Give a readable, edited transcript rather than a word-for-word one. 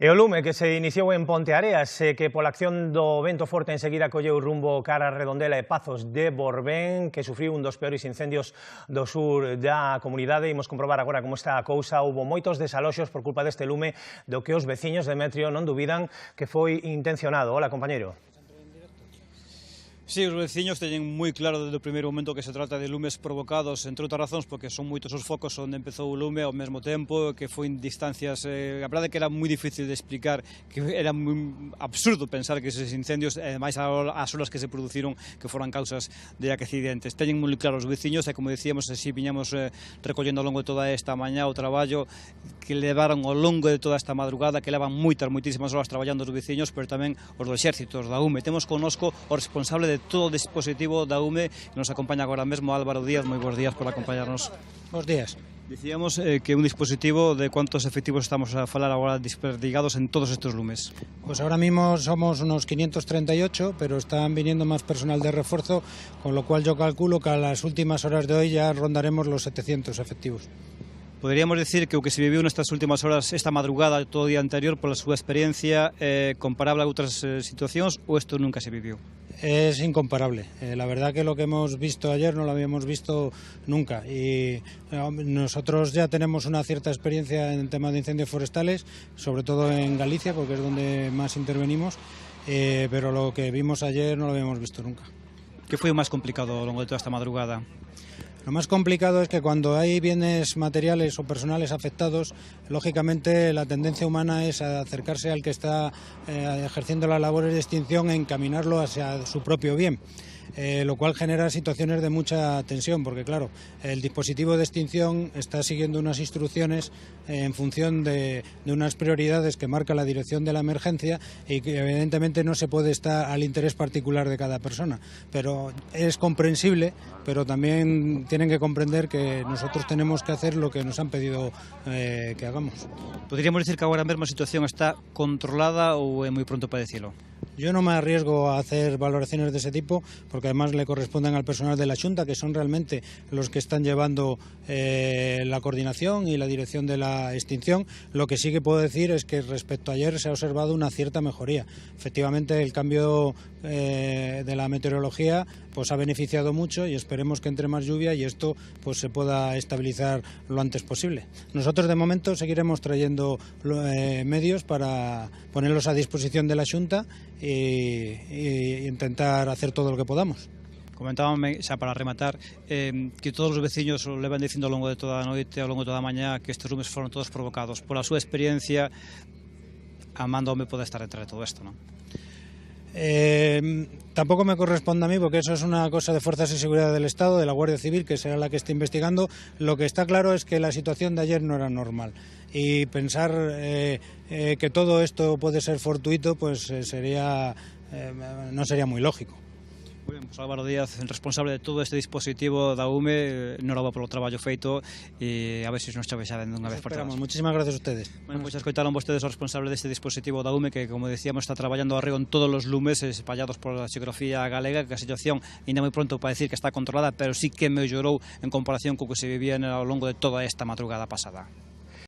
E o lume que se iniciou en Ponteareas que pola acción do vento forte enseguida colleu rumbo cara a Redondela e Pazos de Borbén, que sufriu un dos peores incendios do sur da comunidade. Imos comprobar agora como está a cousa. Houbo moitos desaloxos por culpa deste lume do que os veciños de Metrio non dubidan que foi intencionado. Hola, compañeiro. Sí, os veciños teñen moi claro desde o primeiro momento que se trata de lumes provocados, entre outras razóns, porque son moitos os focos onde empezou o lume ao mesmo tempo, que foi en distancias, a verdade que era moi difícil de explicar, que era moi absurdo pensar que eses incendios, máis as horas que se produciron, que foran causas de accidentes. Teñen moi claro os veciños, e como dicíamos, así viñamos recollendo ao longo de toda esta mañá o traballo que levaron ao longo de toda esta madrugada, que levan moitísimas horas traballando os veciños, pero tamén os do Exército, os da UME. Temos connosco o responsable de todo o dispositivo da UME, que nos acompaña agora mesmo, Álvaro Díaz. Moi bons días por acompañarnos. Bos días. Dicíamos que un dispositivo de cuántos efectivos estamos a falar agora desperdigados en todos estos lumes. Pues ahora mismo somos unos 538, pero están viniendo más personal de refuerzo, con lo cual yo calculo que a las últimas horas de hoy ya rondaremos los 700 efectivos. Poderíamos decir que o que se viviu nestas últimas horas, esta madrugada, todo o día anterior, pola súa experiencia, comparable a outras situacións, ou isto nunca se viviu? Es incomparable. La verdad que lo que hemos visto ayer no lo habíamos visto nunca, y nosotros ya tenemos una cierta experiencia en el tema de incendios forestales, sobre todo en Galicia, porque es donde más intervenimos, pero lo que vimos ayer no lo habíamos visto nunca. Que foi o máis complicado ao longo de toda esta madrugada? Lo más complicado es que cuando hay bienes materiales o personales afectados, lógicamente la tendencia humana es a acercarse al que está ejerciendo las labores de extinción e encaminarlo hacia su propio bien. Lo cual genera situaciones de mucha tensión, porque claro, el dispositivo de extinción está siguiendo unas instrucciones en función de unas prioridades que marca la dirección de la emergencia, y que evidentemente no se puede estar al interés particular de cada persona, pero es comprensible, pero también tienen que comprender que nosotros tenemos que hacer lo que nos han pedido que hagamos. Poderíamos decir que agora mesmo a situación está controlada ou é moi pronto para dicilo? Yo no me arriesgo a hacer valoraciones de ese tipo, porque además le corresponden al personal de la Xunta, que son realmente los que están llevando la coordinación y la dirección de la extinción. Lo que sí que puedo decir es que respecto a ayer se ha observado una cierta mejoría. Efectivamente, el cambio de la meteorología pues ha beneficiado mucho, y esperemos que entre más lluvia y esto pues se pueda estabilizar lo antes posible. Nosotros de momento seguiremos trayendo medios para ponerlos a disposición de la Xunta e intentar hacer todo lo que podamos. Comentábame, xa para rematar, que todos os veciños o levan dicindo ao longo de toda a noite, ao longo de toda a mañá, que estes lumes foron todos provocados. Por a súa experiencia, Amanda Home pode estar detrás de todo isto, non? Tampoco me corresponde a mí, porque eso es una cosa de Fuerzas de Seguridad del Estado, de la Guardia Civil, que será la que esté investigando. Lo que está claro es que la situación de ayer no era normal, y pensar que todo esto puede ser fortuito pues no sería muy lógico. Muy ben, pues Álvaro Díaz, el responsable de todo este dispositivo da UME, enhorabuena polo traballo feito, e a ver se nos chove xa dende unha vez por todas. Muchísimas gracias a ustedes. Bueno, pues escoitaron vostedes o responsable deste dispositivo da UME, que, como decíamos, está traballando arreo en todos os lumes espallados por a xeografía galega, que a situación ainda moi pronto para decir que está controlada, pero sí que mellorou en comparación co que se vivía ao longo de toda esta madrugada pasada.